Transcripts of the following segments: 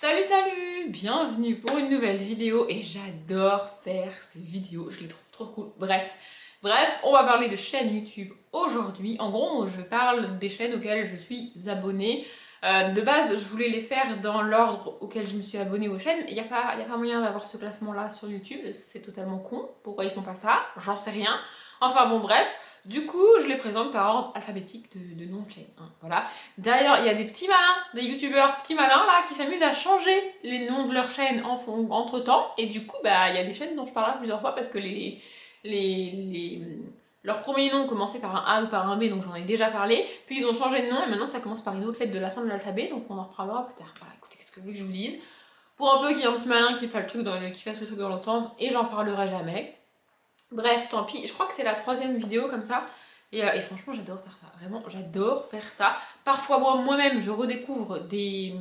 Salut salut, bienvenue pour une nouvelle vidéo et j'adore faire ces vidéos, je les trouve trop cool. Bref, on va parler de chaînes YouTube aujourd'hui. En gros, je parle des chaînes auxquelles je suis abonnée. De base, je voulais les faire dans l'ordre auquel je me suis abonnée aux chaînes. Il n'y a pas moyen d'avoir ce classement-là sur YouTube, c'est totalement con. Pourquoi ils font pas ça? J'en sais rien. Enfin bon, bref. Du coup, je les présente par ordre alphabétique de nom de chaîne. Hein, voilà. D'ailleurs, il y a des petits malins, des youtubeurs petits malins là, qui s'amusent à changer les noms de leurs chaînes entre temps. Et du coup, bah, il y a des chaînes dont je parlerai plusieurs fois parce que leur premier nom commençait par un A ou par un B, donc j'en ai déjà parlé. Puis ils ont changé de nom et maintenant ça commence par une autre lettre de la fin de l'alphabet, donc on en reparlera plus tard. Voilà, écoutez, qu'est-ce que vous voulez que je vous dise? Pour un peu qu'il y ait un petit malin qui fasse le truc dans l'autre sens, et j'en parlerai jamais. Bref, tant pis, je crois que c'est la troisième vidéo comme ça. Et franchement, j'adore faire ça. Vraiment, j'adore faire ça. Parfois, moi-même, je redécouvre des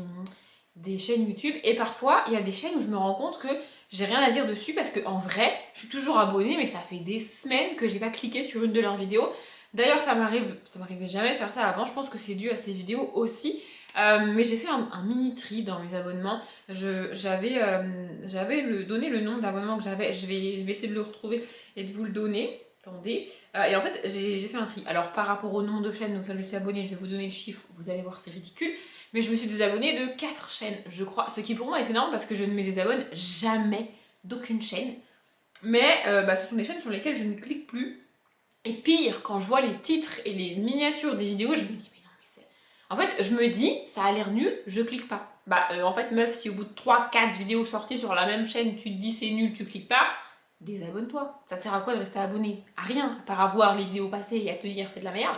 chaînes YouTube. Et parfois, il y a des chaînes où je me rends compte que j'ai rien à dire dessus. Parce qu'en vrai, je suis toujours abonnée, mais ça fait des semaines que j'ai pas cliqué sur une de leurs vidéos. D'ailleurs, ça m'arrivait jamais de faire ça avant. Je pense que c'est dû à ces vidéos aussi. Mais j'ai fait un mini tri dans mes abonnements. J'avais donné le nom d'abonnement que j'avais. Je vais essayer de le retrouver et de vous le donner. Attendez. Et en fait, j'ai fait un tri. Alors, par rapport au nombre de chaînes auxquelles je suis abonnée, je vais vous donner le chiffre. Vous allez voir, c'est ridicule. Mais je me suis désabonnée de 4 chaînes, je crois. Ce qui pour moi est énorme parce que je ne me désabonne jamais d'aucune chaîne. Mais ce sont des chaînes sur lesquelles je ne clique plus. Et pire, quand je vois les titres et les miniatures des vidéos, je me dis, mais non, mais c'est. En fait, je me dis, ça a l'air nul, je clique pas. En fait, meuf, si au bout de 3-4 vidéos sorties sur la même chaîne, tu te dis c'est nul, tu cliques pas, désabonne-toi. Ça te sert à quoi de rester abonné? À rien, à part à voir les vidéos passées et à te dire fais de la merde.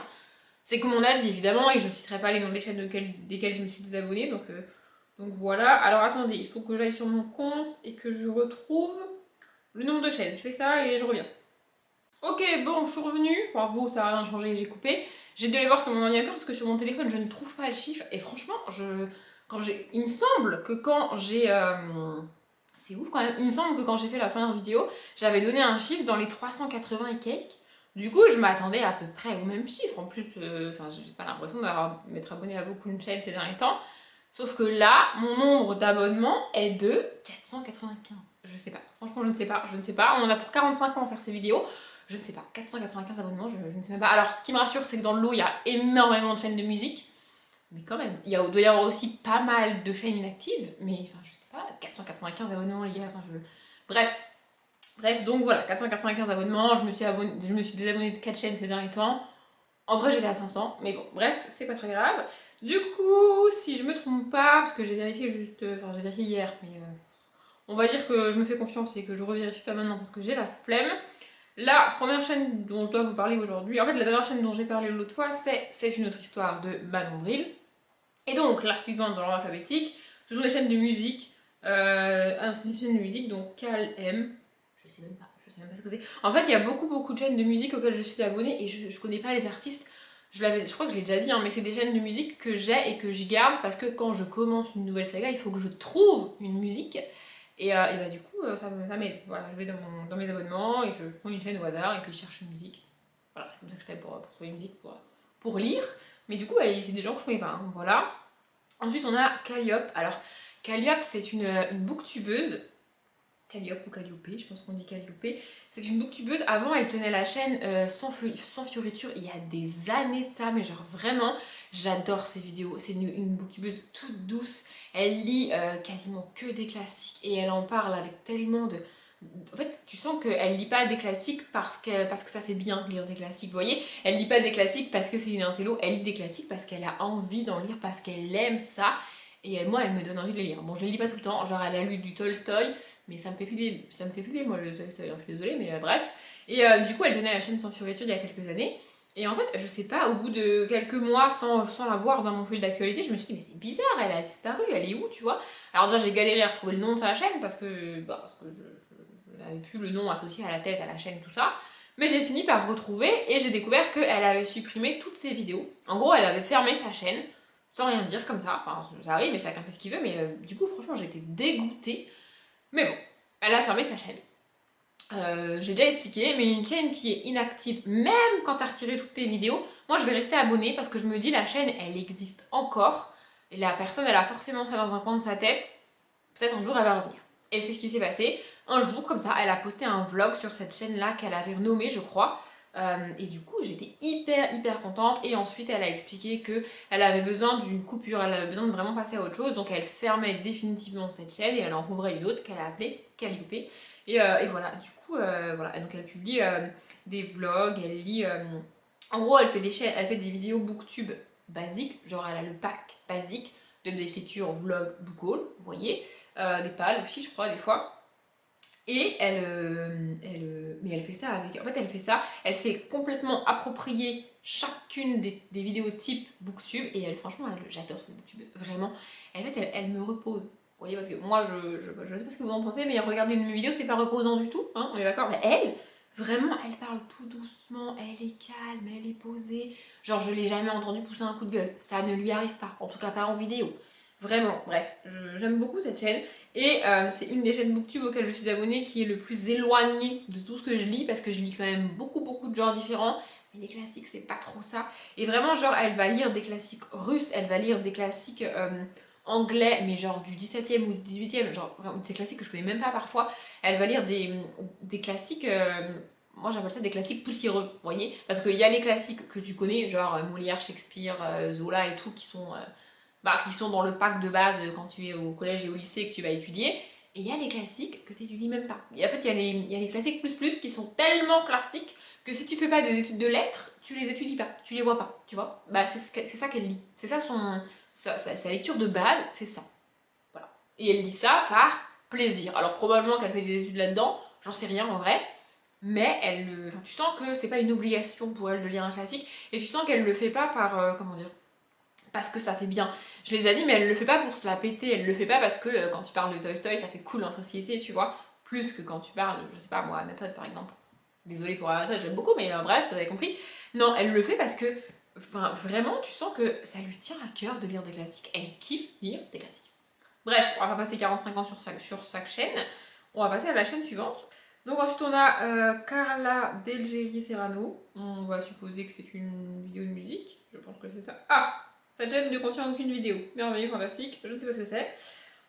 C'est que mon avis, évidemment, et je citerai pas les noms des chaînes desquelles je me suis désabonnée, donc voilà. Alors attendez, il faut que j'aille sur mon compte et que je retrouve le nombre de chaînes. Je fais ça et je reviens. Ok, bon, je suis revenue. Enfin, vous, ça n'a rien changé, j'ai coupé. J'ai dû aller voir sur mon ordinateur parce que sur mon téléphone, je ne trouve pas le chiffre. Et franchement, il me semble que quand j'ai. C'est ouf quand même. Il me semble que quand j'ai fait la première vidéo, j'avais donné un chiffre dans les 380 et quelques. Du coup, je m'attendais à peu près au même chiffre. En plus, j'ai pas l'impression m'être abonné à beaucoup de chaînes ces derniers temps. Sauf que là, mon nombre d'abonnements est de 495. Je sais pas. Franchement, je ne sais pas. On en a pour 45 ans à faire ces vidéos. Je ne sais pas. 495 abonnements, je ne sais même pas. Alors, ce qui me rassure, c'est que dans le lot, il y a énormément de chaînes de musique. Mais quand même, doit y avoir aussi pas mal de chaînes inactives. Mais enfin, je sais pas. 495 abonnements, les gars. Bref, donc voilà. 495 abonnements. Je me suis désabonnée de 4 chaînes ces derniers temps. En vrai, j'étais à 500, mais bon, bref, c'est pas très grave. Du coup, si je me trompe pas, parce que j'ai vérifié j'ai vérifié hier, mais on va dire que je me fais confiance et que je revérifie pas maintenant parce que j'ai la flemme. La première chaîne dont je dois vous parler aujourd'hui, en fait, la dernière chaîne dont j'ai parlé l'autre fois, c'est une autre histoire de Manon Bril. Et donc, la suivante dans l'ordre alphabétique, ce sont des chaînes de musique. C'est une chaîne de musique, donc KLM. Je sais même pas ce que c'est. En fait, il y a beaucoup de chaînes de musique auxquelles je suis abonnée et je connais pas les artistes. Je crois que je l'ai déjà dit, hein, mais c'est des chaînes de musique que j'ai et que je garde parce que quand je commence une nouvelle saga, il faut que je trouve une musique. Et du coup, ça m'aide. Voilà, je vais dans mes abonnements et je prends une chaîne au hasard et puis je cherche une musique. Voilà, c'est comme ça que je fais pour trouver une musique pour lire. Mais du coup, c'est des gens que je connais pas. Hein, voilà. Ensuite, on a Calliope. Alors, Calliope, c'est une booktubeuse. Calliope ou Calliope, je pense qu'on dit Calliope. C'est une booktubeuse. Avant, elle tenait la chaîne sans fioriture il y a des années de ça, mais genre vraiment, j'adore ses vidéos. C'est une booktubeuse toute douce. Elle lit quasiment que des classiques et elle en parle avec tellement de. En fait, tu sens qu'elle lit pas des classiques parce que ça fait bien de lire des classiques, vous voyez. Elle lit pas des classiques parce que c'est une intello, elle lit des classiques parce qu'elle a envie d'en lire, parce qu'elle aime ça. Et moi, elle me donne envie de les lire. Bon, je les lis pas tout le temps, genre elle a lu du Tolstoï, mais ça me fait flipper moi le Tolstoï, je suis désolée, mais bref. Et du coup, elle donnait la chaîne sans fioriture il y a quelques années. Et en fait, je sais pas, au bout de quelques mois sans la voir dans mon fil d'actualité, je me suis dit, mais c'est bizarre, elle a disparu, elle est où, tu vois. Alors déjà, j'ai galéré à retrouver le nom de sa chaîne parce que je n'avais plus le nom associé à la tête, à la chaîne, tout ça. Mais j'ai fini par retrouver et j'ai découvert qu'elle avait supprimé toutes ses vidéos. En gros, elle avait fermé sa chaîne, sans rien dire comme ça. Enfin, ça arrive et chacun fait ce qu'il veut, mais du coup, franchement, j'ai été dégoûtée. Mais bon, elle a fermé sa chaîne. J'ai déjà expliqué, mais une chaîne qui est inactive, même quand t'as retiré toutes tes vidéos, moi je vais rester abonnée parce que je me dis la chaîne elle existe encore et la personne elle a forcément ça dans un coin de sa tête peut-être un jour elle va revenir. Et c'est ce qui s'est passé. Un jour, comme ça, elle a posté un vlog sur cette chaîne-là qu'elle avait renommée, je crois. Et du coup, j'étais hyper contente. Et ensuite, elle a expliqué qu'elle avait besoin d'une coupure, elle avait besoin de vraiment passer à autre chose. Donc, elle fermait définitivement cette chaîne et elle en rouvrait une autre qu'elle a appelée Calliope. Et voilà, du coup, voilà. Donc, elle publie des vlogs, elle lit. En gros, elle fait des vidéos booktube basiques. Genre, elle a le pack basique de l'écriture vlog book haul, vous voyez. Des pales aussi, je crois, des fois. Et mais elle fait ça avec. En fait, elle fait ça. Elle s'est complètement appropriée chacune des vidéos type booktube. Et elle, franchement, j'adore cette booktube. Vraiment. En fait, elle me repose. Vous voyez, parce que moi, je sais pas ce que vous en pensez, mais regarder une vidéo, c'est pas reposant du tout. Hein, on est d'accord. Mais elle, vraiment, elle parle tout doucement. Elle est calme, elle est posée. Genre, je l'ai jamais entendue pousser un coup de gueule. Ça ne lui arrive pas. En tout cas, pas en vidéo. Vraiment, bref, j'aime beaucoup cette chaîne. Et c'est une des chaînes booktube auxquelles je suis abonnée qui est le plus éloignée de tout ce que je lis, parce que je lis quand même beaucoup de genres différents. Mais les classiques, c'est pas trop ça. Et vraiment, genre, elle va lire des classiques russes, elle va lire des classiques anglais, mais genre du 17e ou 18e, genre vraiment, des classiques que je connais même pas parfois. Elle va lire des classiques. Moi j'appelle ça des classiques poussiéreux, vous voyez. Parce qu'il y a les classiques que tu connais, genre Molière, Shakespeare, Zola et tout, qui sont dans le pack de base quand tu es au collège et au lycée et que tu vas étudier. Et il y a les classiques que tu n'étudies même pas. Et en fait, il y a les classiques plus qui sont tellement classiques que si tu fais pas des études de lettres, tu les étudies pas, tu les vois pas, tu vois. Bah, c'est ça qu'elle lit. C'est ça sa lecture de base, c'est ça. Voilà. Et elle lit ça par plaisir. Alors probablement qu'elle fait des études là-dedans, j'en sais rien en vrai. Mais tu sens que c'est pas une obligation pour elle de lire un classique. Et tu sens qu'elle le fait pas par, comment dire, parce que ça fait bien. Je l'ai déjà dit, mais elle le fait pas pour se la péter, elle le fait pas parce que quand tu parles de Toy Story, ça fait cool en société, tu vois, plus que quand tu parles, je sais pas moi, Anatole par exemple. Désolée pour Anatole, j'aime beaucoup, mais bref, vous avez compris. Non, elle le fait parce que, enfin, vraiment, tu sens que ça lui tient à cœur de lire des classiques. Elle kiffe lire des classiques. Bref, on va pas passer 45 ans sur chaque chaîne, on va passer à la chaîne suivante. Donc ensuite on a Carla Delgeri Serrano, on va supposer que c'est une vidéo de musique, je pense que c'est ça. Ah, cette chaîne ne contient aucune vidéo. Merveilleux, fantastique, je ne sais pas ce que c'est.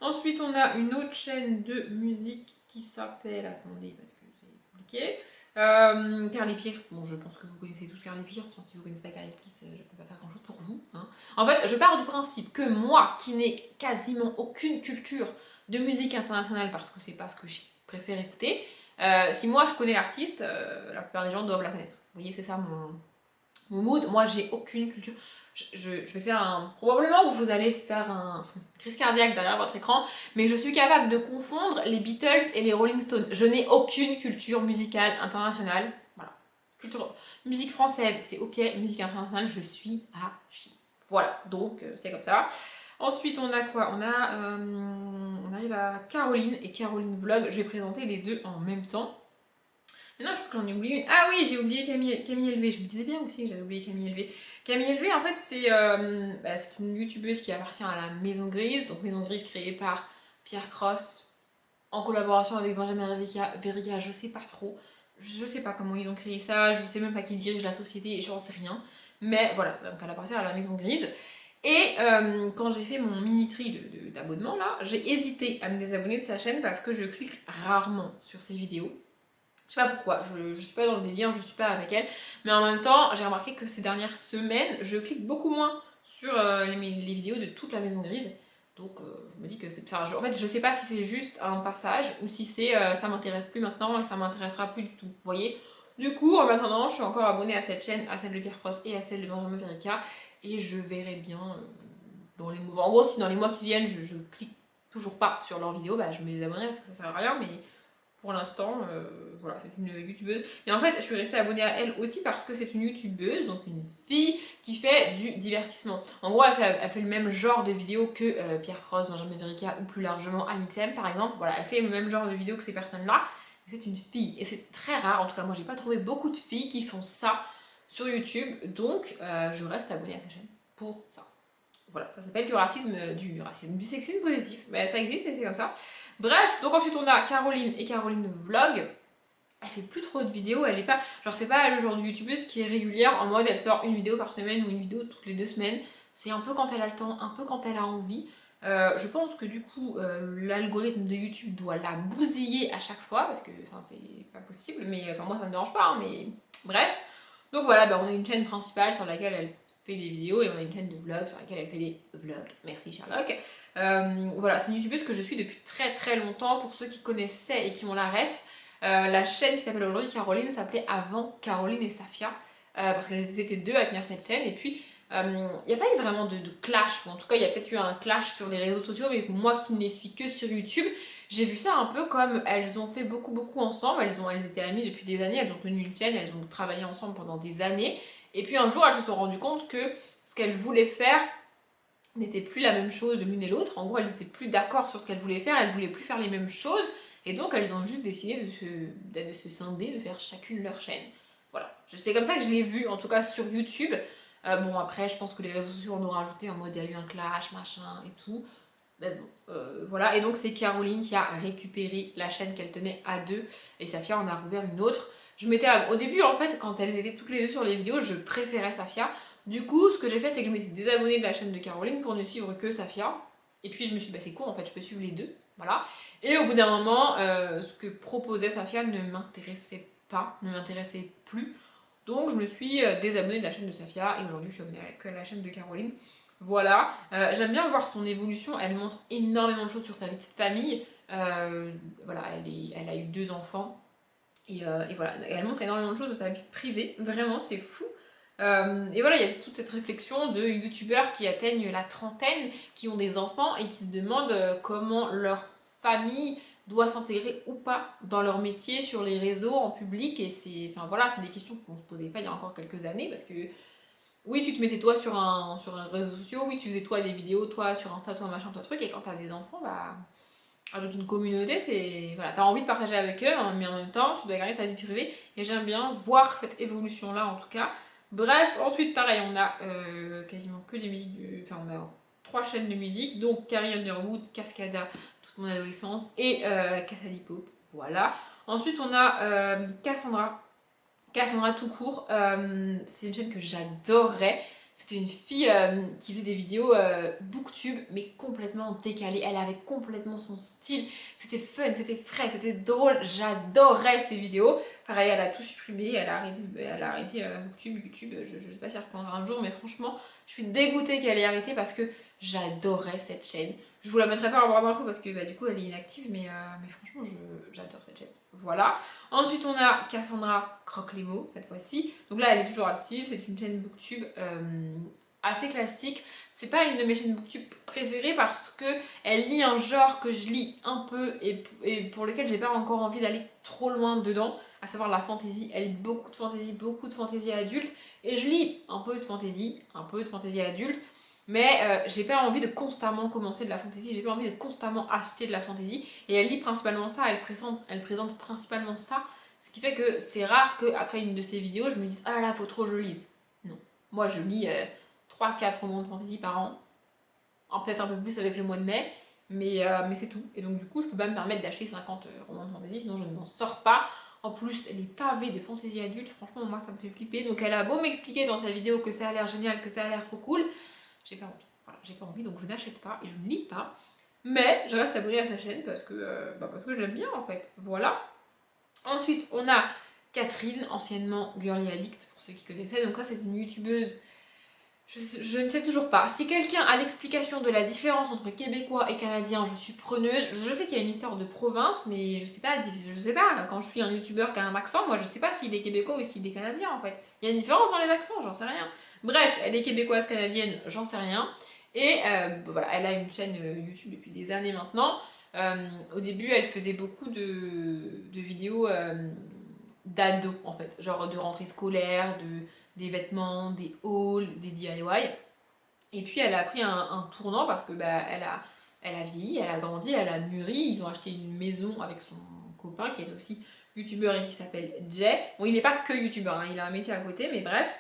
Ensuite, on a une autre chaîne de musique qui s'appelle. Attendez, parce que c'est compliqué. Carly Pierce, bon, je pense que vous connaissez tous Carly Pierce. Enfin, si vous connaissez pas Carly Pierce, je ne peux pas faire grand chose pour vous. Hein. En fait, je pars du principe que moi, qui n'ai quasiment aucune culture de musique internationale, parce que c'est pas ce que je préfère écouter, si moi je connais l'artiste, la plupart des gens doivent la connaître. Vous voyez, c'est ça mon mood. Moi, j'ai aucune culture. Je vais faire un. Probablement que vous allez faire un crise cardiaque derrière votre écran, mais je suis capable de confondre les Beatles et les Rolling Stones. Je n'ai aucune culture musicale internationale. Voilà. Musique française, c'est ok. Musique internationale, je suis à chier. Voilà, donc c'est comme ça. Ensuite, on a quoi on arrive à Caroline et Caroline Vlog. Je vais présenter les deux en même temps. Mais non, je crois que j'en ai oublié une. Ah oui, j'ai oublié Camille Elvé. Je me disais bien aussi que j'avais oublié Camille Elvé. Camille Elvé, en fait, c'est une youtubeuse qui appartient à la Maison Grise. Donc, Maison Grise créée par Pierre Cross en collaboration avec Benjamin Veriga. Je sais pas trop. Je sais pas comment ils ont créé ça. Je sais même pas qui dirige la société. J'en sais rien. Mais voilà, donc elle appartient à la Maison Grise. Et quand j'ai fait mon mini-tri d'abonnement là, j'ai hésité à me désabonner de sa chaîne parce que je clique rarement sur ses vidéos. Je sais pas pourquoi, je suis pas dans le délire, je suis pas avec elle, mais en même temps, j'ai remarqué que ces dernières semaines, je clique beaucoup moins sur les vidéos de toute la Maison Grise. Donc je me dis que c'est. Enfin, en fait, je sais pas si c'est juste un passage ou si c'est ça m'intéresse plus maintenant et ça m'intéressera plus du tout. Vous voyez. Du coup, en attendant, je suis encore abonnée à cette chaîne, à celle de Pierre Cross et à celle de Benjamin Verica, et je verrai bien dans les mois. En gros, si dans les mois qui viennent, je clique toujours pas sur leurs vidéos, bah je me désabonnerai parce que ça sert à rien, mais pour l'instant, voilà, c'est une youtubeuse. Et en fait, je suis restée abonnée à elle aussi parce que c'est une youtubeuse, donc une fille qui fait du divertissement. En gros, elle fait le même genre de vidéos que Pierre Cross, Benjamin Verica ou plus largement Anitsem par exemple. Voilà, elle fait le même genre de vidéos que ces personnes-là. C'est une fille. Et c'est très rare, en tout cas, moi j'ai pas trouvé beaucoup de filles qui font ça sur YouTube. Donc, je reste abonnée à sa chaîne pour ça. Voilà, ça s'appelle du sexisme positif. Mais ça existe et c'est comme ça. Bref, donc ensuite on a Caroline et Caroline Vlog. Elle fait plus trop de vidéos, elle est pas. Genre, c'est pas le genre de youtubeuse qui est régulière en mode elle sort une vidéo par semaine ou une vidéo toutes les 2 semaines. C'est un peu quand elle a le temps, un peu quand elle a envie. Je pense que du coup, l'algorithme de YouTube doit la bousiller à chaque fois, parce que c'est pas possible, mais moi ça me dérange pas, hein, mais bref. Donc voilà, on a une chaîne principale sur laquelle elle fait des vidéos et on a une chaîne de vlogs sur laquelle elle fait des vlogs. Merci Sherlock. Voilà, c'est une youtubeuse que je suis depuis très très longtemps. Pour ceux qui connaissaient et qui ont la ref, la chaîne qui s'appelle aujourd'hui Caroline s'appelait avant Caroline et Safia, parce qu'elles étaient deux à tenir cette chaîne. Et puis il n'y a pas eu vraiment de clash, ou en tout cas il y a peut-être eu un clash sur les réseaux sociaux, mais moi qui ne les suis que sur YouTube, j'ai vu ça un peu comme elles ont fait beaucoup ensemble, elles étaient amies depuis des années, elles ont tenu une chaîne, elles ont travaillé ensemble pendant des années, et puis un jour elles se sont rendues compte que ce qu'elles voulaient faire n'était plus la même chose l'une et l'autre, en gros elles n'étaient plus d'accord sur ce qu'elles voulaient faire, elles voulaient plus faire les mêmes choses, et donc elles ont juste décidé de se scinder, de faire chacune leur chaîne. Voilà, c'est comme ça que je l'ai vu, en tout cas sur YouTube. Bon, après, je pense que les réseaux sociaux en ont rajouté en mode il y a eu un clash, machin et tout. Mais bon, voilà. Et donc, c'est Caroline qui a récupéré la chaîne qu'elle tenait à deux et Safia en a rouvert une autre. Au début, en fait, quand elles étaient toutes les deux sur les vidéos, je préférais Safia. Du coup, ce que j'ai fait, c'est que je m'étais désabonnée de la chaîne de Caroline pour ne suivre que Safia. Et puis, je me suis dit, c'est cool, en fait, je peux suivre les deux. Voilà. Et au bout d'un moment, ce que proposait Safia ne m'intéressait pas, ne m'intéressait plus. Donc je me suis désabonnée de la chaîne de Safia et aujourd'hui je suis abonnée à la chaîne de Caroline. Voilà, j'aime bien voir son évolution, elle montre énormément de choses sur sa vie de famille. Voilà, elle a eu 2 enfants et voilà, elle montre énormément de choses de sa vie privée, vraiment c'est fou. Et voilà, il y a toute cette réflexion de youtubeurs qui atteignent la trentaine, qui ont des enfants et qui se demandent comment leur famille doit s'intégrer ou pas dans leur métier, sur les réseaux, en public. Et c'est des questions qu'on se posait pas il y a encore quelques années parce que oui, tu te mettais toi sur un réseau social, oui, tu faisais toi des vidéos, toi sur Insta, toi machin, toi truc. Et quand t'as des enfants, avec une communauté, t'as envie de partager avec eux, hein, mais en même temps, tu dois garder ta vie privée. Et j'aime bien voir cette évolution-là, en tout cas. Bref, ensuite, pareil, on a quasiment que des musiques, on a 3 chaînes de musique, donc Carrie Underwood, Cascada, toute mon adolescence, et Cassady Pop, voilà. Ensuite, on a Cassandra tout court, c'est une chaîne que j'adorais. C'était une fille qui faisait des vidéos booktube, mais complètement décalées. Elle avait complètement son style. C'était fun, c'était frais, c'était drôle. J'adorais ces vidéos. Pareil, elle a tout supprimé. Elle a arrêté booktube, YouTube. Je sais pas si elle reprendra un jour, mais franchement, je suis dégoûtée qu'elle ait arrêté parce que j'adorais cette chaîne. Je vous la mettrai pas en barre d'infos parce que du coup, elle est inactive, mais franchement, j'adore cette chaîne. Voilà. Ensuite, on a Cassandra Croque les mots, cette fois-ci. Donc là, elle est toujours active. C'est une chaîne booktube assez classique. C'est pas une de mes chaînes booktube préférées parce que elle lit un genre que je lis un peu et pour lequel j'ai pas encore envie d'aller trop loin dedans, à savoir la fantasy. Elle lit beaucoup de fantasy adulte. Et je lis un peu de fantasy adulte. Mais j'ai pas envie de constamment commencer de la fantasy, j'ai pas envie de constamment acheter de la fantasy. Et elle lit principalement ça, elle présente principalement ça. Ce qui fait que c'est rare qu'après une de ses vidéos, je me dise ah là, faut trop que je lise. Non. Moi, je lis 3-4 romans de fantasy par an. Peut-être un peu plus avec le mois de mai. Mais c'est tout. Et donc, du coup, je peux pas me permettre d'acheter 50 romans de fantasy, sinon je ne m'en sors pas. En plus, les pavés de fantasy adulte, franchement, moi, ça me fait flipper. Donc, elle a beau m'expliquer dans sa vidéo que ça a l'air génial, que ça a l'air trop cool. J'ai pas envie. Voilà, j'ai pas envie, donc je n'achète pas et je ne lis pas. Mais je reste abonnée à sa chaîne parce que je l'aime bien en fait. Voilà. Ensuite, on a Catherine, anciennement Girly Addict, pour ceux qui connaissaient. Donc ça, c'est une youtubeuse. Je ne sais toujours pas. Si quelqu'un a l'explication de la différence entre québécois et canadien, je suis preneuse. Je sais qu'il y a une histoire de province, mais je sais pas. Quand je suis un youtubeur qui a un accent, moi je sais pas s'il est québécois ou s'il est canadien en fait. Il y a une différence dans les accents, j'en sais rien. Bref, elle est québécoise canadienne, j'en sais rien. Et voilà, elle a une chaîne YouTube depuis des années maintenant. Au début, elle faisait beaucoup de vidéos d'ados en fait, genre de rentrée scolaire, des vêtements, des hauls, des DIY. Et puis elle a pris un tournant parce que elle a vieilli, elle a grandi, elle a mûri. Ils ont acheté une maison avec son copain qui est aussi youtubeur et qui s'appelle Jay. Bon, il n'est pas que youtubeur, hein, il a un métier à côté, mais bref.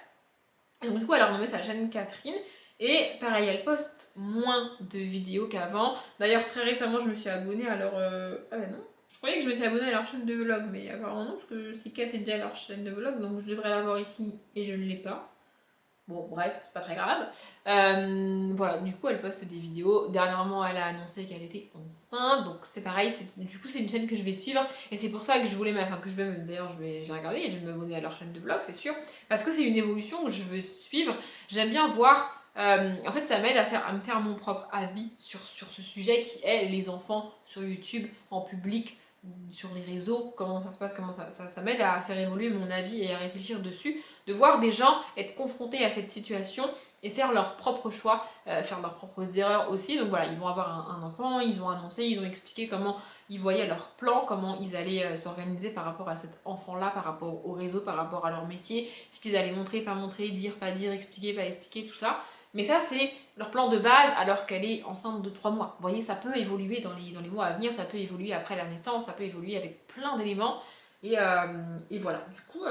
Et donc du coup, elle a renommé sa chaîne Catherine. Et pareil, elle poste moins de vidéos qu'avant. D'ailleurs, très récemment, je me suis abonnée à leur... Ah bah non, je croyais que je m'étais abonnée à leur chaîne de vlog, mais apparemment non, parce que c'est Kat et Jay leur chaîne de vlog, donc je devrais l'avoir ici et je ne l'ai pas. Bon, bref, c'est pas très grave. Voilà, du coup, elle poste des vidéos. Dernièrement, elle a annoncé qu'elle était enceinte. Donc, c'est pareil. Du coup, c'est une chaîne que je vais suivre. Et c'est pour ça que je voulais. Enfin, que je vais. D'ailleurs, je vais regarder et je vais m'abonner à leur chaîne de vlog, c'est sûr. Parce que c'est une évolution que je veux suivre. J'aime bien voir. En fait, ça m'aide à me faire mon propre avis sur ce sujet qui est les enfants sur YouTube, en public, sur les réseaux, comment ça se passe, ça m'aide à faire évoluer mon avis et à réfléchir dessus, de voir des gens être confrontés à cette situation et faire leurs propres choix, faire leurs propres erreurs aussi. Donc voilà, ils vont avoir un enfant, ils ont annoncé, ils ont expliqué comment ils voyaient leur plan, comment ils allaient s'organiser par rapport à cet enfant-là, par rapport au réseau, par rapport à leur métier, ce qu'ils allaient montrer, pas montrer, dire, pas dire, expliquer, pas expliquer, tout ça. Mais ça, c'est leur plan de base alors qu'elle est enceinte de 3 mois. Vous voyez, ça peut évoluer dans les mois à venir, ça peut évoluer après la naissance, ça peut évoluer avec plein d'éléments. Et voilà, du coup,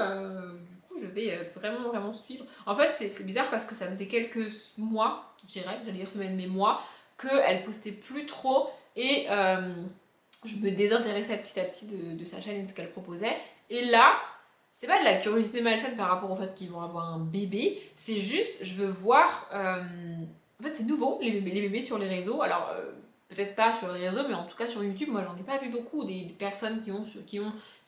je vais vraiment, vraiment suivre. En fait, c'est bizarre parce que ça faisait quelques mois, je dirais, j'allais dire semaines, mais mois, qu'elle postait plus trop et je me désintéressais petit à petit de sa chaîne et de ce qu'elle proposait. Et là, c'est pas de la curiosité malsaine par rapport au fait qu'ils vont avoir un bébé, c'est juste, je veux voir. En fait, c'est nouveau, les bébés sur les réseaux. Alors, peut-être pas sur les réseaux, mais en tout cas sur YouTube, moi j'en ai pas vu beaucoup. Des personnes qui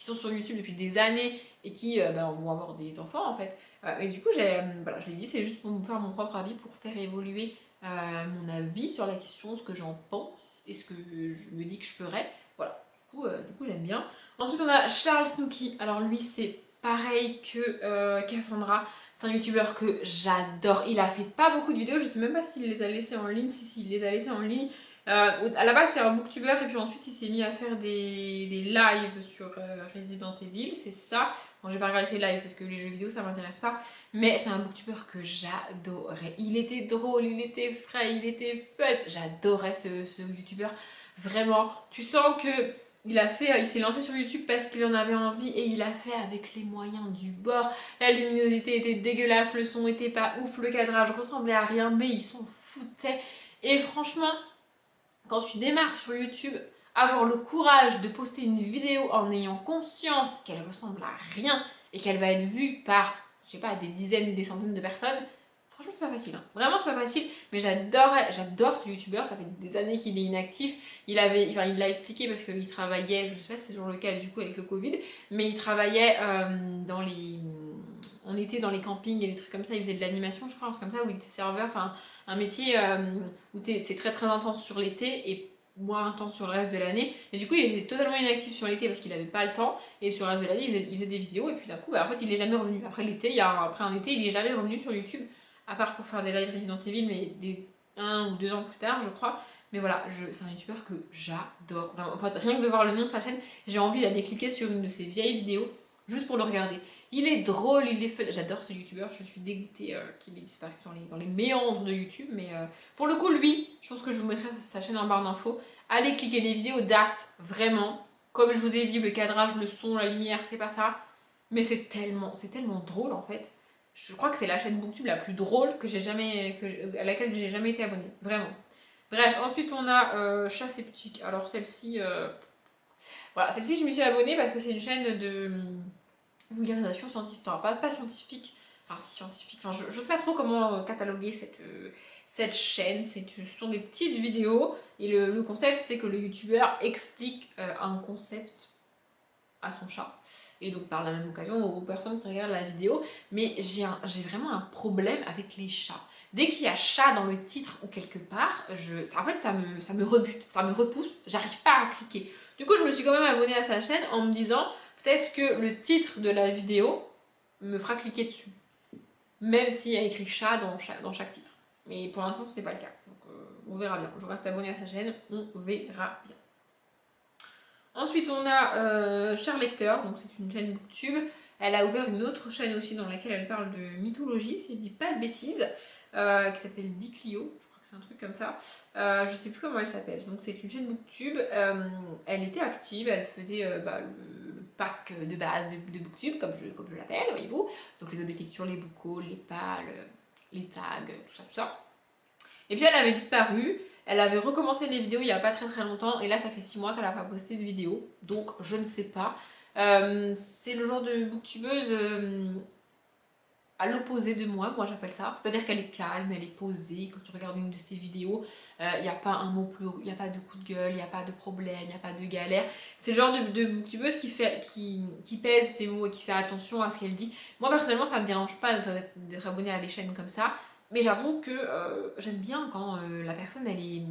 sont sur YouTube depuis des années et qui vont avoir des enfants en fait. Et du coup, voilà, je l'ai dit, c'est juste pour me faire mon propre avis, pour faire évoluer mon avis sur la question, ce que j'en pense et ce que je me dis que je ferais. Voilà, du coup j'aime bien. Ensuite, on a Charles Snooki. Alors, lui, c'est pareil que Cassandra. C'est un youtubeur que j'adore. Il a fait pas beaucoup de vidéos. Je sais même pas s'il les a laissées en ligne. Si, il les a laissées en ligne. À la base, c'est un booktuber. Et puis ensuite, il s'est mis à faire des lives sur Resident Evil. C'est ça. Bon, je vais pas regarder ses lives parce que les jeux vidéo, ça m'intéresse pas. Mais c'est un booktuber que j'adorais. Il était drôle, il était frais, il était fun. J'adorais ce youtubeur. Vraiment. Tu sens que il s'est lancé sur YouTube parce qu'il en avait envie et il a fait avec les moyens du bord. La luminosité était dégueulasse, le son était pas ouf, le cadrage ressemblait à rien, mais il s'en foutait. Et franchement, quand tu démarres sur YouTube, avoir le courage de poster une vidéo en ayant conscience qu'elle ressemble à rien et qu'elle va être vue par, je sais pas, des dizaines, des centaines de personnes, franchement, c'est pas facile. Hein. Vraiment, c'est pas facile. Mais j'adore ce youtubeur. Ça fait des années qu'il est inactif. Il l'a expliqué parce qu'il travaillait, je sais pas si c'est toujours le cas du coup avec le Covid, mais il travaillait on était dans les campings et des trucs comme ça. Il faisait de l'animation, je crois, un truc comme ça, où il était serveur. Enfin, un métier où c'est très très intense sur l'été et moins intense sur le reste de l'année. Et du coup, il était totalement inactif sur l'été parce qu'il avait pas le temps. Et sur le reste de l'année, il faisait des vidéos. Et puis d'un coup, en fait, il est jamais revenu. Après un été, il est jamais revenu sur YouTube à part pour faire des lives Resident Evil, mais 1 ou 2 ans plus tard, je crois. Mais voilà, c'est un youtubeur que j'adore. Vraiment, en fait, rien que de voir le nom de sa chaîne, j'ai envie d'aller cliquer sur une de ses vieilles vidéos juste pour le regarder. Il est drôle, il est fun. J'adore ce youtubeur, je suis dégoûtée qu'il ait disparu dans les méandres de YouTube. Mais pour le coup, lui, je pense que je vous mettrai sa chaîne en barre d'infos. Allez cliquer, les vidéos datent vraiment. Comme je vous ai dit, le cadrage, le son, la lumière, c'est pas ça. Mais c'est tellement drôle en fait. Je crois que c'est la chaîne Booktube la plus drôle à laquelle j'ai jamais été abonnée. Vraiment. Bref, ensuite on a Chasse et Boutique. Alors celle-ci, voilà, celle-ci je m'y suis abonnée parce que c'est une chaîne de vulgarisation scientifique. Enfin, pas scientifique. Enfin, si scientifique. Enfin, je ne sais pas trop comment cataloguer cette chaîne. Ce sont des petites vidéos. Et le concept, c'est que le youtubeur explique un concept à son chat. Et donc par la même occasion aux personnes qui regardent la vidéo. Mais j'ai vraiment un problème avec les chats. Dès qu'il y a chat dans le titre ou quelque part, en fait ça me rebute, ça me repousse, j'arrive pas à cliquer. Du coup je me suis quand même abonnée à sa chaîne en me disant peut-être que le titre de la vidéo me fera cliquer dessus. Même s'il y a écrit chat dans chaque titre. Mais pour l'instant c'est pas le cas. Donc on verra bien. Je reste abonnée à sa chaîne, on verra bien. Ensuite, on a Cher Lecteur, donc c'est une chaîne Booktube. Elle a ouvert une autre chaîne aussi dans laquelle elle parle de mythologie, si je dis pas de bêtises, qui s'appelle Diclio, je crois que c'est un truc comme ça. Je sais plus comment elle s'appelle. Donc c'est une chaîne Booktube. Elle était active, elle faisait le pack de base de Booktube, comme je l'appelle, voyez-vous. Donc les objets de lecture, les book hauls, les pales, les tags, tout ça. Et puis elle avait disparu. Elle avait recommencé les vidéos il n'y a pas très très longtemps et là ça fait 6 mois qu'elle n'a pas posté de vidéo, donc je ne sais pas. C'est le genre de booktubeuse à l'opposé de moi j'appelle ça. C'est-à-dire qu'elle est calme, elle est posée. Quand tu regardes une de ses vidéos, il n'y a pas un mot plus, il n'y a pas de coup de gueule, il n'y a pas de problème, il n'y a pas de galère. C'est le genre de booktubeuse qui pèse ses mots et qui fait attention à ce qu'elle dit. Moi personnellement, ça ne me dérange pas d'être abonnée à des chaînes comme ça, mais j'avoue que j'aime bien quand la personne elle est.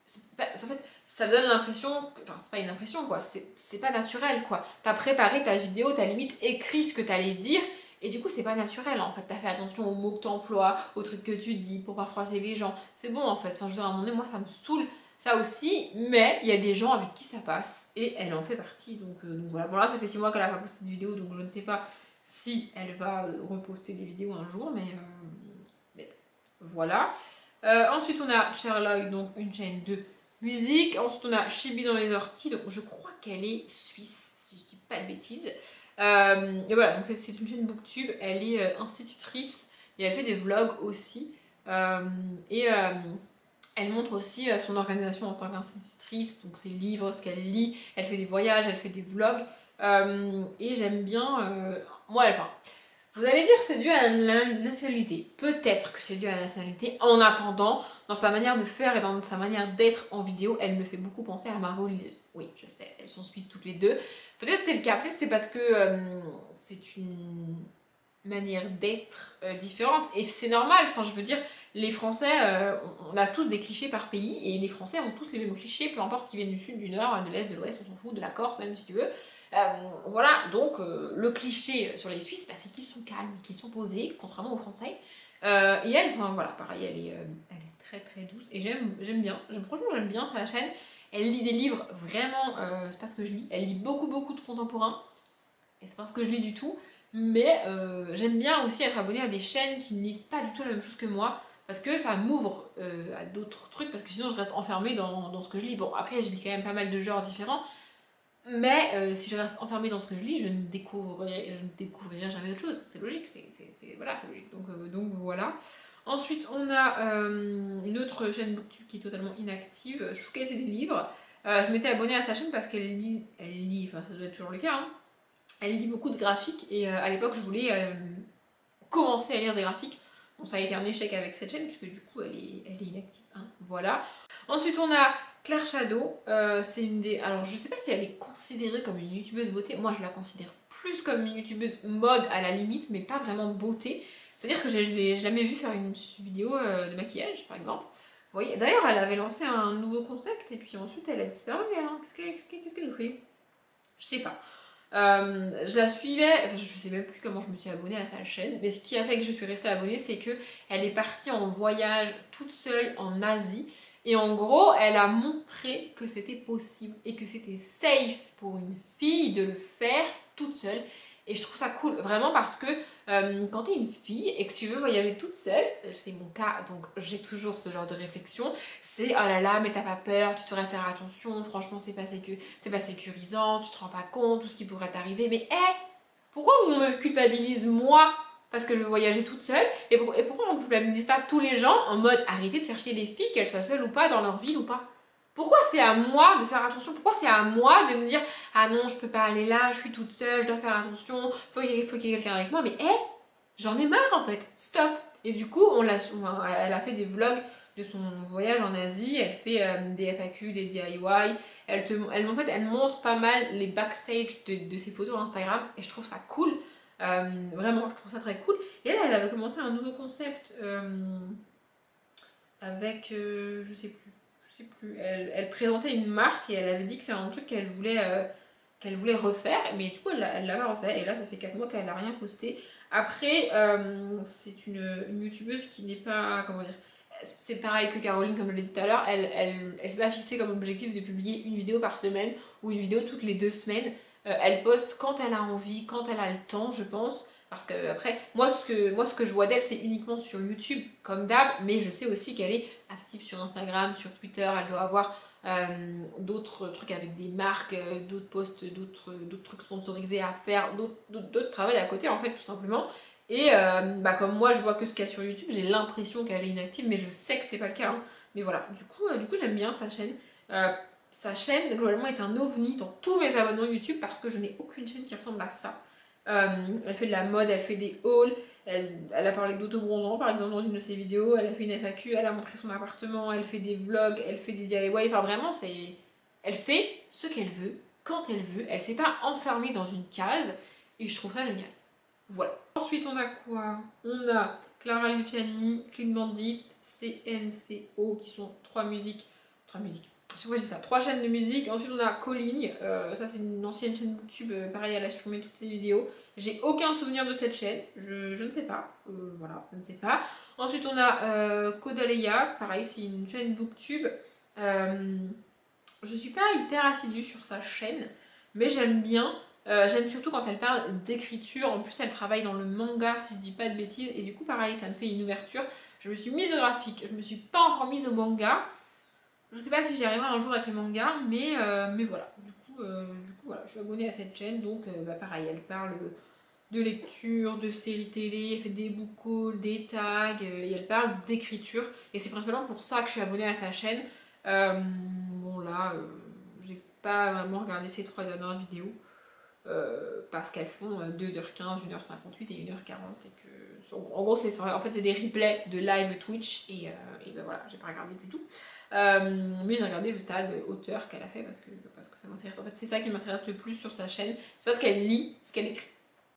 En fait, ça donne l'impression, enfin c'est pas une impression quoi, c'est pas naturel quoi. T'as préparé ta vidéo, t'as limite écrit ce que t'allais dire, et du coup c'est pas naturel en fait. T'as fait attention aux mots que t'emploies, aux trucs que tu dis pour pas froisser les gens. C'est bon en fait, enfin je veux dire à un moment donné, moi ça me saoule ça aussi, mais il y a des gens avec qui ça passe, et elle en fait partie, donc voilà. Bon là ça fait 6 mois qu'elle a pas posté de vidéo, donc je ne sais pas si elle va reposter des vidéos un jour, mais voilà. Ensuite, on a Sherlock, donc une chaîne de musique. Ensuite, on a Chibi dans les orties, donc je crois qu'elle est suisse, si je dis pas de bêtises. Et voilà, donc c'est une chaîne booktube. Elle est institutrice et elle fait des vlogs aussi. Et elle montre aussi son organisation en tant qu'institutrice, donc ses livres, ce qu'elle lit. Elle fait des voyages, elle fait des vlogs. Et j'aime bien. Moi, enfin. Vous allez dire que c'est dû à la nationalité. Peut-être que c'est dû à la nationalité. En attendant, dans sa manière de faire et dans sa manière d'être en vidéo, elle me fait beaucoup penser à Margot Liseuse. Oui, je sais, elles sont suisses toutes les deux. Peut-être c'est le cas, peut-être c'est parce que c'est une manière d'être différente. Et c'est normal, enfin je veux dire, les Français, on a tous des clichés par pays, et les Français ont tous les mêmes clichés, peu importe qu'ils viennent du sud, du nord, de l'est, de l'ouest, on s'en fout, de la Corse même si tu veux. Voilà, donc le cliché sur les Suisses, bah, c'est qu'ils sont calmes, qu'ils sont posés, contrairement aux Français. Et elle, enfin voilà, pareil, elle est très très douce, et j'aime bien, franchement j'aime bien sa chaîne. Elle lit des livres vraiment, c'est pas ce que je lis, elle lit beaucoup beaucoup de contemporains, et c'est pas ce que je lis du tout, mais j'aime bien aussi être abonnée à des chaînes qui ne lisent pas du tout la même chose que moi, parce que ça m'ouvre à d'autres trucs, parce que sinon je reste enfermée dans ce que je lis. Bon, après je lis quand même pas mal de genres différents, mais si je reste enfermée dans ce que je lis, je ne découvrirai jamais autre chose. C'est logique, voilà, c'est logique. Donc voilà. Ensuite, on a une autre chaîne booktube qui est totalement inactive, Chouquette et des livres. Je m'étais abonnée à sa chaîne parce qu'elle lit, enfin ça doit être toujours le cas, hein. Elle lit beaucoup de graphiques, et à l'époque je voulais commencer à lire des graphiques. Bon, ça a été un échec avec cette chaîne puisque du coup elle est inactive, hein. Voilà. Ensuite on a Claire Shadow, c'est une des... Alors je sais pas si elle est considérée comme une youtubeuse beauté, moi je la considère plus comme une youtubeuse mode à la limite, mais pas vraiment beauté. C'est-à-dire que je l'ai jamais vue faire une vidéo de maquillage par exemple. Vous voyez, d'ailleurs elle avait lancé un nouveau concept et puis ensuite elle a disparu, hein. Qu'est-ce qu'elle nous fait? Je sais pas. Je la suivais, enfin, je sais même plus comment je me suis abonnée à sa chaîne, mais ce qui a fait que je suis restée abonnée, c'est que elle est partie en voyage toute seule en Asie, et en gros, elle a montré que c'était possible et que c'était safe pour une fille de le faire toute seule. Et je trouve ça cool, vraiment, parce que quand t'es une fille et que tu veux voyager toute seule, c'est mon cas, donc j'ai toujours ce genre de réflexion, c'est oh là là, mais t'as pas peur, tu devrais faire attention, franchement, c'est pas sécurisant, tu te rends pas compte, tout ce qui pourrait t'arriver, mais pourquoi on me culpabilise moi parce que je veux voyager toute seule, et pourquoi on ne culpabilise pas tous les gens en mode arrêtez de faire chier les filles, qu'elles soient seules ou pas dans leur ville ou pas? Pourquoi c'est à moi de faire attention? Pourquoi c'est à moi de me dire ah non, je peux pas aller là, je suis toute seule, je dois faire attention, faut qu'il y ait quelqu'un avec moi, mais j'en ai marre en fait, stop! Et du coup, elle a fait des vlogs de son voyage en Asie, elle fait des FAQ, des DIY, en fait, elle montre pas mal les backstage de ses photos Instagram, et je trouve ça cool. Vraiment, je trouve ça très cool. Et là, elle avait commencé un nouveau concept avec, je sais plus. Elle présentait une marque et elle avait dit que c'est un truc qu'elle voulait refaire, mais du coup, elle l'a pas refait. Et là, ça fait 4 mois qu'elle n'a rien posté. Après, c'est une youtubeuse qui n'est pas, comment dire, c'est pareil que Caroline, comme je l'ai dit tout à l'heure, elle s'est pas fixée comme objectif de publier une vidéo par semaine ou une vidéo toutes les 2 semaines. Elle poste quand elle a envie, quand elle a le temps, je pense. Parce que après, moi ce que je vois d'elle, c'est uniquement sur YouTube, comme d'hab, mais je sais aussi qu'elle est active sur Instagram, sur Twitter, elle doit avoir d'autres trucs avec des marques, d'autres posts, d'autres trucs sponsorisés à faire, d'autres travail à côté en fait, tout simplement. Et comme moi je vois que ce qu'il y a sur YouTube, j'ai l'impression qu'elle est inactive, mais je sais que c'est pas le cas, hein. Mais voilà, du coup j'aime bien sa chaîne. Sa chaîne, globalement, est un ovni dans tous mes abonnements YouTube parce que je n'ai aucune chaîne qui ressemble à ça. Elle fait de la mode, elle fait des hauls, Elle a parlé d'autobronzant par exemple dans une de ses vidéos, elle a fait une FAQ, elle a montré son appartement, elle fait des vlogs, elle fait des DIY, enfin vraiment elle fait ce qu'elle veut, quand elle veut, elle s'est pas enfermée dans une case et je trouve ça génial. Voilà. Ensuite on a quoi? On a Clara Luciani, Clean Bandit, CNCO qui sont trois musiques. Je sais pas, j'ai ça, trois chaînes de musique. Ensuite on a Colline, ça c'est une ancienne chaîne YouTube, pareil elle a supprimé toutes ses vidéos. J'ai aucun souvenir de cette chaîne, je ne sais pas, voilà, je ne sais pas. Ensuite on a Kodaleya, pareil c'est une chaîne booktube. Je suis pas hyper assidue sur sa chaîne, mais j'aime bien. J'aime surtout quand elle parle d'écriture. En plus, elle travaille dans le manga, si je dis pas de bêtises. Et du coup, pareil, ça me fait une ouverture. Je me suis mise au graphique. Je me suis pas encore mise au manga. Je sais pas si j'y arriverai un jour avec les mangas, mais voilà. Du coup, voilà, je suis abonnée à cette chaîne. Donc, pareil, elle parle de lecture, de séries télé. Elle fait des book hauls, des tags. Et elle parle d'écriture. Et c'est principalement pour ça que je suis abonnée à sa chaîne. Bon, là, j'ai pas vraiment regardé ces trois dernières vidéos. Parce qu'elles font 2h15, 1h58 et 1h40 et que en gros c'est en fait c'est des replays de live Twitch et ben voilà j'ai pas regardé du tout mais j'ai regardé le tag auteur qu'elle a fait parce que ça m'intéresse, en fait c'est ça qui m'intéresse le plus sur sa chaîne, c'est parce qu'elle lit ce qu'elle écrit.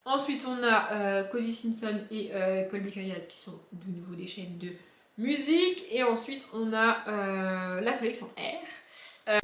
Ensuite on a Cody Simpson et Colby Cadillac qui sont de nouveau des chaînes de musique et ensuite on a la collection R.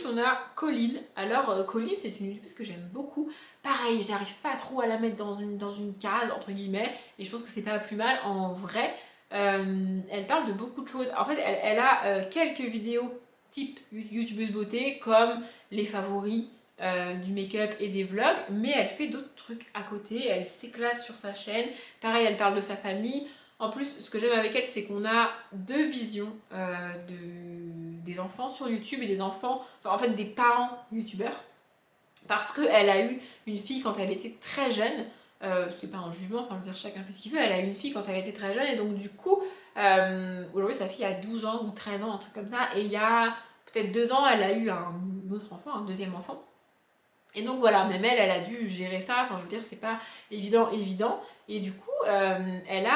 On a Colline. Alors Colline c'est une youtubeuse que j'aime beaucoup. Pareil, j'arrive pas trop à la mettre dans une case entre guillemets et je pense que c'est pas plus mal en vrai. Elle parle de beaucoup de choses. En fait, elle a quelques vidéos type youtubeuse beauté comme les favoris du make-up et des vlogs, mais elle fait d'autres trucs à côté. Elle s'éclate sur sa chaîne. Pareil, elle parle de sa famille. En plus, ce que j'aime avec elle, c'est qu'on a deux visions des enfants sur YouTube et des enfants, enfin en fait des parents youtubeurs. Parce qu'elle a eu une fille quand elle était très jeune. C'est pas un jugement, enfin je veux dire chacun fait ce qu'il veut. Elle a eu une fille quand elle était très jeune et donc du coup, aujourd'hui sa fille a 12 ans ou 13 ans, un truc comme ça. Et il y a peut-être 2 ans, elle a eu un autre enfant, un deuxième enfant. Et donc voilà, même elle a dû gérer ça. Enfin je veux dire, c'est pas évident. Et du coup, elle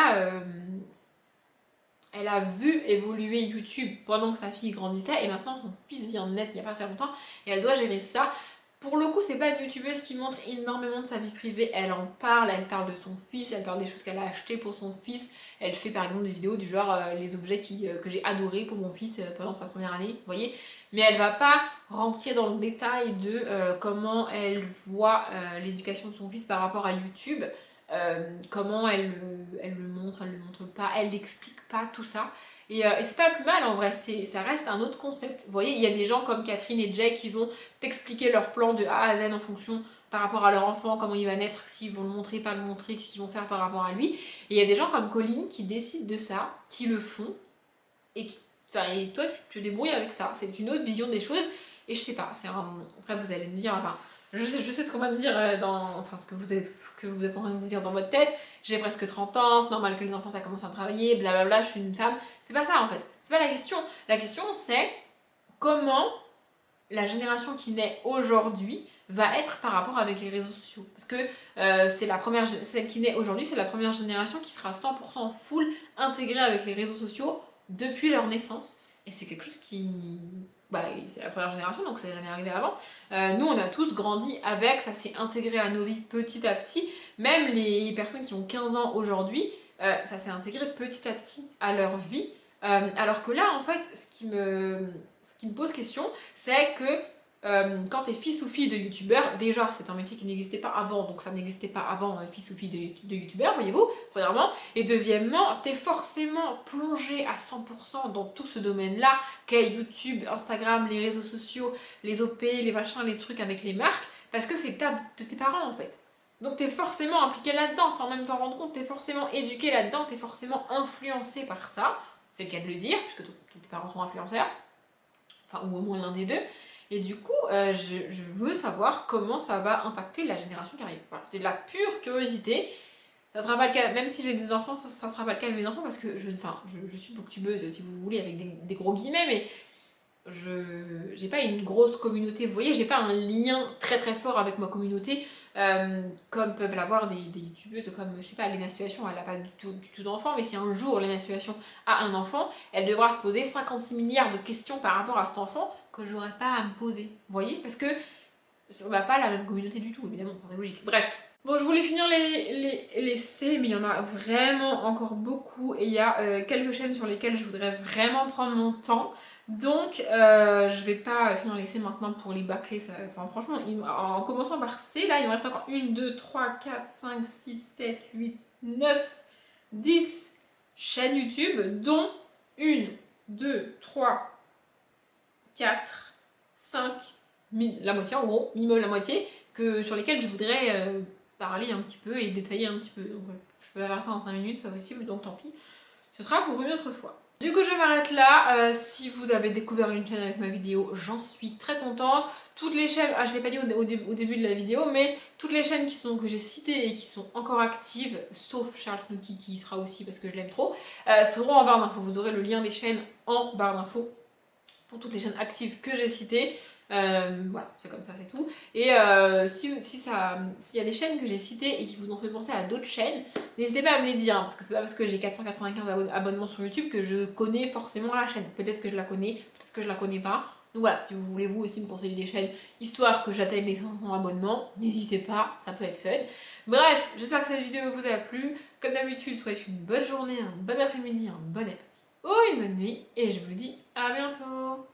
a vu évoluer YouTube pendant que sa fille grandissait et maintenant son fils vient de naître il n'y a pas très longtemps et elle doit gérer ça. Pour le coup, c'est pas une youtubeuse qui montre énormément de sa vie privée, elle en parle, elle parle de son fils, elle parle des choses qu'elle a achetées pour son fils, elle fait par exemple des vidéos du genre les objets que j'ai adorés pour mon fils pendant sa première année, vous voyez. Mais elle va pas rentrer dans le détail de comment elle voit l'éducation de son fils par rapport à YouTube. Comment elle le montre, elle le montre pas, elle n'explique pas tout ça. Et c'est pas plus mal en vrai, ça reste un autre concept. Vous voyez, il y a des gens comme Catherine et Jay qui vont t'expliquer leur plan de A à Z en fonction par rapport à leur enfant, comment il va naître, s'ils vont le montrer, pas le montrer, qu'est-ce qu'ils vont faire par rapport à lui. Et il y a des gens comme Colline qui décident de ça, qui le font, et toi tu te débrouilles avec ça. C'est une autre vision des choses, et je sais pas, après vous allez me dire, enfin, je sais ce qu'on va me dire ce que vous êtes en train de vous dire dans votre tête. J'ai presque 30 ans, c'est normal que les enfants ça commence à travailler, blablabla, je suis une femme. C'est pas ça en fait. C'est pas la question. La question c'est comment la génération qui naît aujourd'hui va être par rapport avec les réseaux sociaux. Parce que celle qui naît aujourd'hui, c'est la première génération qui sera 100% full intégrée avec les réseaux sociaux depuis leur naissance. Et c'est quelque chose qui... c'est la première génération, donc ça n'est jamais arrivé avant. Nous, on a tous grandi avec, ça s'est intégré à nos vies petit à petit. Même les personnes qui ont 15 ans aujourd'hui, ça s'est intégré petit à petit à leur vie. Alors que là, en fait, ce qui me pose question, c'est que quand t'es fils ou fille de youtubeur, déjà c'est un métier qui n'existait pas avant, donc ça n'existait pas avant fils ou fille de youtubeur, voyez-vous, premièrement. Et deuxièmement, t'es forcément plongé à 100% dans tout ce domaine-là, qu'est YouTube, Instagram, les réseaux sociaux, les OP, les machins, les trucs avec les marques, parce que c'est le taf de tes parents en fait. Donc t'es forcément impliqué là-dedans, sans même t'en rendre compte, t'es forcément éduqué là-dedans, t'es forcément influencé par ça, c'est le cas de le dire, puisque tous tes parents sont influenceurs, enfin ou au moins l'un des deux. Et du coup, je veux savoir comment ça va impacter la génération qui arrive. Voilà, c'est de la pure curiosité. Ça sera pas le cas, même si j'ai des enfants, ça sera pas le cas de mes enfants parce que je suis booktubeuse, si vous voulez, avec des gros guillemets, mais j'ai pas une grosse communauté, vous voyez, j'ai pas un lien très très fort avec ma communauté, comme peuvent l'avoir des youtubeuses comme, je sais pas, Léna Situation, elle a pas du tout d'enfant, mais si un jour Léna Situation a un enfant, elle devra se poser 56 milliards de questions par rapport à cet enfant que j'aurais pas à me poser, vous voyez, parce que on n'a pas la même communauté du tout, évidemment, c'est logique. Bref. Bon, je voulais finir les C, mais il y en a vraiment encore beaucoup, et il y a quelques chaînes sur lesquelles je voudrais vraiment prendre mon temps. Donc, je vais pas finir les C maintenant pour les bâcler. Enfin, franchement, en commençant par C, là, il me reste encore 1, 2, 3, 4, 5, 6, 7, 8, 9, 10 chaînes YouTube, dont 1, 2, 3, 4, 5, la moitié en gros, minimum la moitié, sur lesquelles je voudrais parler un petit peu et détailler un petit peu. Donc je peux pas faire ça en 5 minutes, c'est pas possible, donc tant pis. Ce sera pour une autre fois. Du coup, je m'arrête là. Si vous avez découvert une chaîne avec ma vidéo, j'en suis très contente. Toutes les chaînes, je ne l'ai pas dit au début de la vidéo, mais toutes les chaînes que j'ai citées et qui sont encore actives, sauf Charles Snooki qui y sera aussi parce que je l'aime trop, seront en barre d'infos. Vous aurez le lien des chaînes en barre d'infos pour toutes les chaînes actives que j'ai citées. Voilà, c'est comme ça, c'est tout. Et s'il y a des chaînes que j'ai citées et qui vous ont fait penser à d'autres chaînes, n'hésitez pas à me les dire, hein, parce que c'est pas parce que j'ai 495 abonnements sur YouTube que je connais forcément la chaîne. Peut-être que je la connais, peut-être que je la connais pas. Donc voilà, si vous voulez vous aussi me conseiller des chaînes, histoire que j'atteigne les 500 abonnements, n'hésitez pas, ça peut être fun. Bref, j'espère que cette vidéo vous a plu. Comme d'habitude, je vous souhaite une bonne journée, un bon après-midi, un bon appétit ou une bonne nuit, et je vous dis à bientôt.